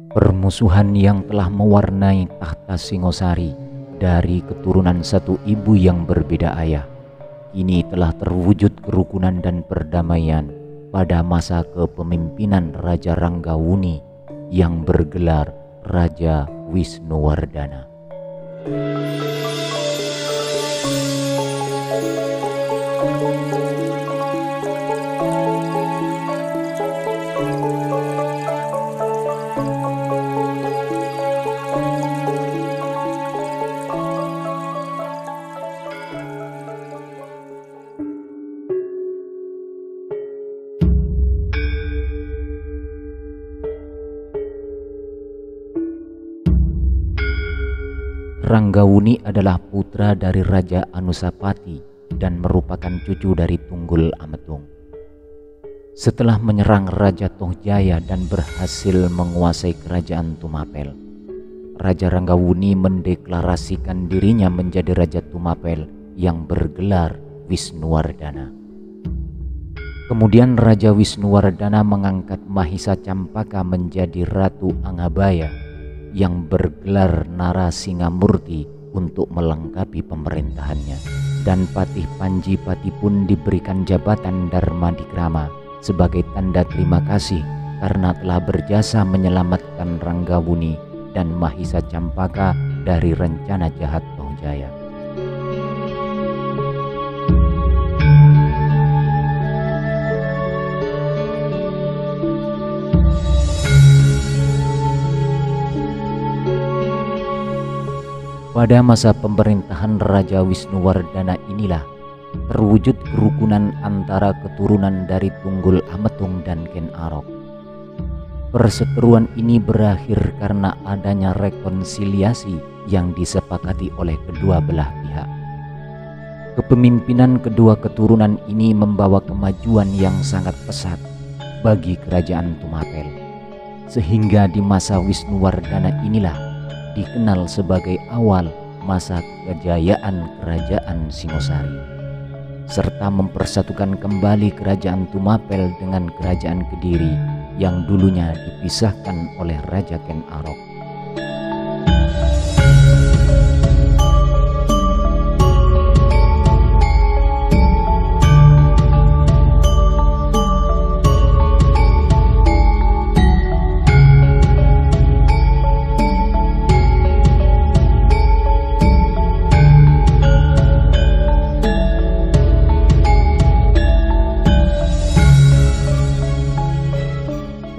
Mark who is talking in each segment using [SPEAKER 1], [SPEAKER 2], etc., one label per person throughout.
[SPEAKER 1] Permusuhan yang telah mewarnai tahta Singosari dari keturunan satu ibu yang berbeda ayah, kini telah terwujud kerukunan dan perdamaian pada masa kepemimpinan Raja Ranggawuni yang bergelar Raja Wisnuwardana. Ranggawuni adalah putra dari Raja Anusapati dan merupakan cucu dari Tunggul Ametung. Setelah menyerang Raja Tohjaya dan berhasil menguasai kerajaan Tumapel, Raja Ranggawuni mendeklarasikan dirinya menjadi Raja Tumapel yang bergelar Wisnuwardana. Kemudian Raja Wisnuwardana mengangkat Mahisa Campaka menjadi Ratu Angabaya yang bergelar Narasingamurti untuk melengkapi pemerintahannya, dan Patih Panjipati pun diberikan jabatan Dharmadikrama sebagai tanda terima kasih karena telah berjasa menyelamatkan Ranggawuni dan Mahisa Campaka dari rencana jahat Tohjaya. Pada masa pemerintahan Raja Wisnuwardana inilah terwujud kerukunan antara keturunan dari Tunggul Ametung dan Ken Arok. Perseteruan ini berakhir karena adanya rekonsiliasi yang disepakati oleh kedua belah pihak. Kepemimpinan kedua keturunan ini membawa kemajuan yang sangat pesat bagi kerajaan Tumapel, sehingga di masa Wisnuwardana inilah dikenal sebagai awal masa kejayaan kerajaan Singosari, serta mempersatukan kembali kerajaan Tumapel dengan kerajaan Kediri yang dulunya dipisahkan oleh Raja Ken Arok.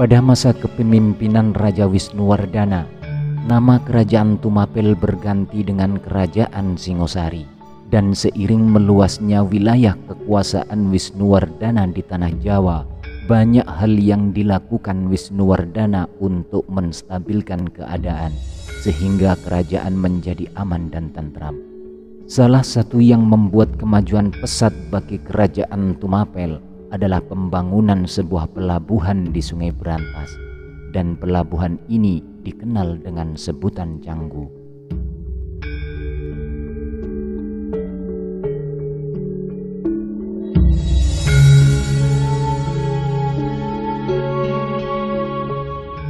[SPEAKER 1] Pada masa kepemimpinan Raja Wisnuwardana, nama kerajaan Tumapel berganti dengan Kerajaan Singosari, dan seiring meluasnya wilayah kekuasaan Wisnuwardana di tanah Jawa, banyak hal yang dilakukan Wisnuwardana untuk menstabilkan keadaan sehingga kerajaan menjadi aman dan tentram. Salah satu yang membuat kemajuan pesat bagi kerajaan Tumapel adalah pembangunan sebuah pelabuhan di Sungai Berantas, dan pelabuhan ini dikenal dengan sebutan Canggu.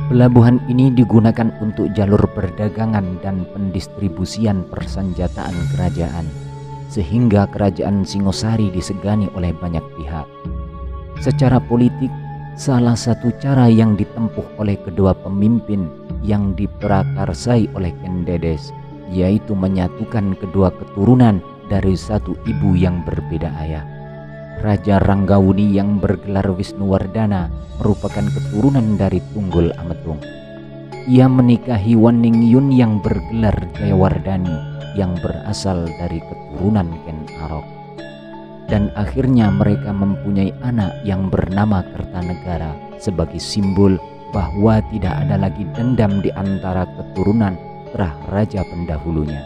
[SPEAKER 1] Pelabuhan ini digunakan untuk jalur perdagangan dan pendistribusian persenjataan kerajaan, sehingga kerajaan Singosari disegani oleh banyak pihak. Secara politik, salah satu cara yang ditempuh oleh kedua pemimpin yang diprakarsai oleh Ken Dedes, yaitu menyatukan kedua keturunan dari satu ibu yang berbeda ayah. Raja Ranggawuni yang bergelar Wisnuwardana merupakan keturunan dari Tunggul Ametung. Ia menikahi Waningyun yang bergelar Jayawardani yang berasal dari keturunan Ken Arok. Dan akhirnya mereka mempunyai anak yang bernama Kertanegara sebagai simbol bahwa tidak ada lagi dendam di antara keturunan terah raja pendahulunya.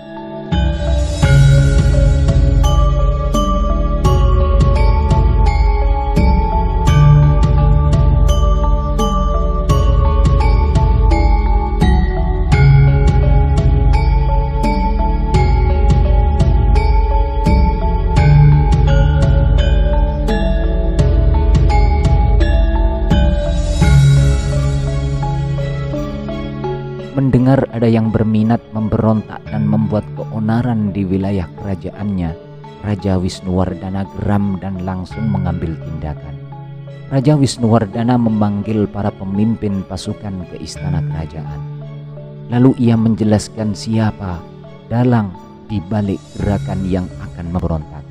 [SPEAKER 1] mendengar ada yang berminat memberontak dan membuat keonaran di wilayah kerajaannya, Raja Wisnuwardana geram dan langsung mengambil tindakan. Raja Wisnuwardana memanggil para pemimpin pasukan ke istana kerajaan. Lalu ia menjelaskan siapa dalang di balik gerakan yang akan memberontak.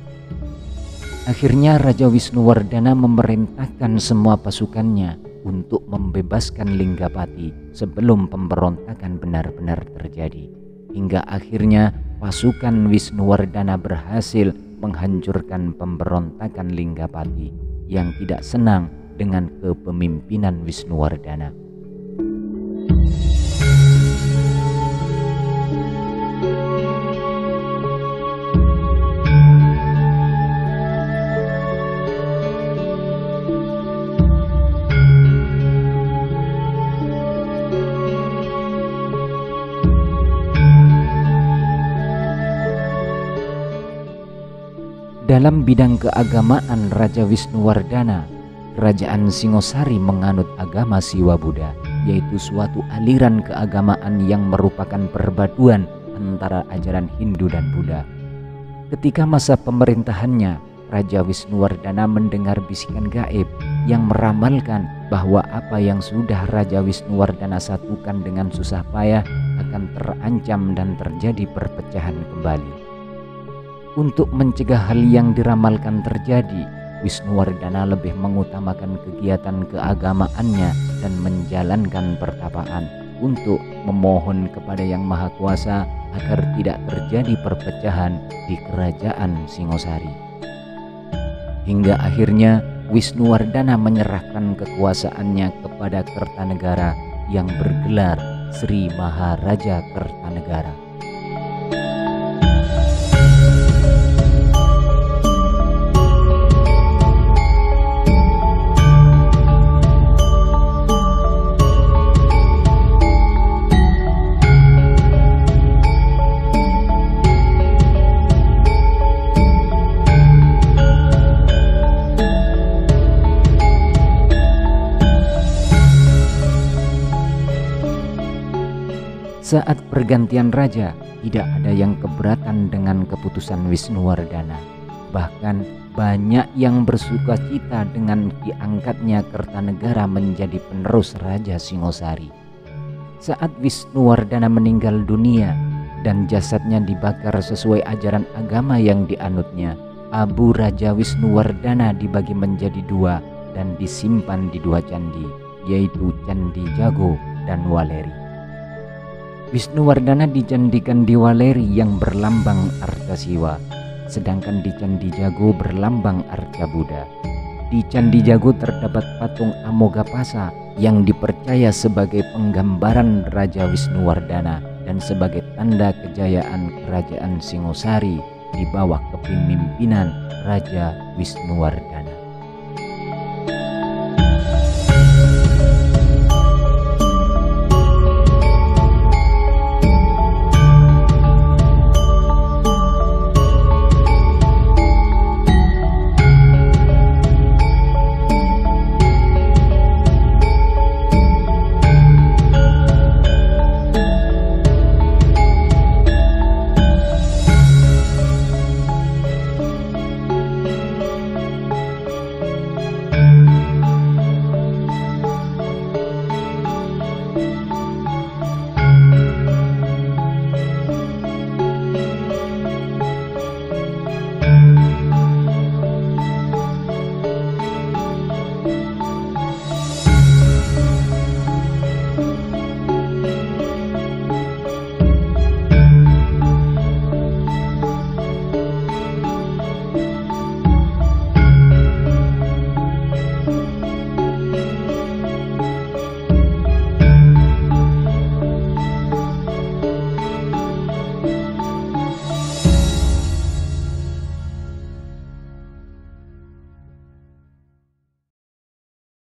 [SPEAKER 1] Akhirnya Raja Wisnuwardana memerintahkan semua pasukannya untuk membebaskan Linggapati sebelum pemberontakan benar-benar terjadi. Hingga akhirnya pasukan Wisnuwardana berhasil menghancurkan pemberontakan Linggapati yang tidak senang dengan kepemimpinan Wisnuwardana. Dalam bidang keagamaan Raja Wisnuwardana, Kerajaan Singosari menganut agama Siwa Buddha, yaitu suatu aliran keagamaan yang merupakan perpaduan antara ajaran Hindu dan Buddha. Ketika masa pemerintahannya, Raja Wisnuwardana mendengar bisikan gaib yang meramalkan bahwa apa yang sudah Raja Wisnuwardana satukan dengan susah payah akan terancam dan terjadi perpecahan kembali. Untuk mencegah hal yang diramalkan terjadi, Wisnuwardana lebih mengutamakan kegiatan keagamaannya dan menjalankan pertapaan untuk memohon kepada Yang Maha Kuasa agar tidak terjadi perpecahan di kerajaan Singosari. Hingga akhirnya Wisnuwardana menyerahkan kekuasaannya kepada Kertanegara yang bergelar Sri Maharaja Kertanegara. Saat pergantian raja, tidak ada yang keberatan dengan keputusan Wisnuwardana. Bahkan banyak yang bersuka cita dengan diangkatnya Kertanegara menjadi penerus Raja Singosari. Saat Wisnuwardana meninggal dunia dan jasadnya dibakar sesuai ajaran agama yang dianutnya, abu Raja Wisnuwardana dibagi menjadi dua dan disimpan di dua candi, yaitu Candi Jago dan Waleri. Wisnuwardana dicandikan di Waleri yang berlambang Arca Siwa, sedangkan di Candi Jago berlambang Arca Buddha. Di Candi Jago terdapat patung Amogapasa yang dipercaya sebagai penggambaran Raja Wisnuwardana dan sebagai tanda kejayaan Kerajaan Singosari di bawah kepemimpinan Raja Wisnuwardana.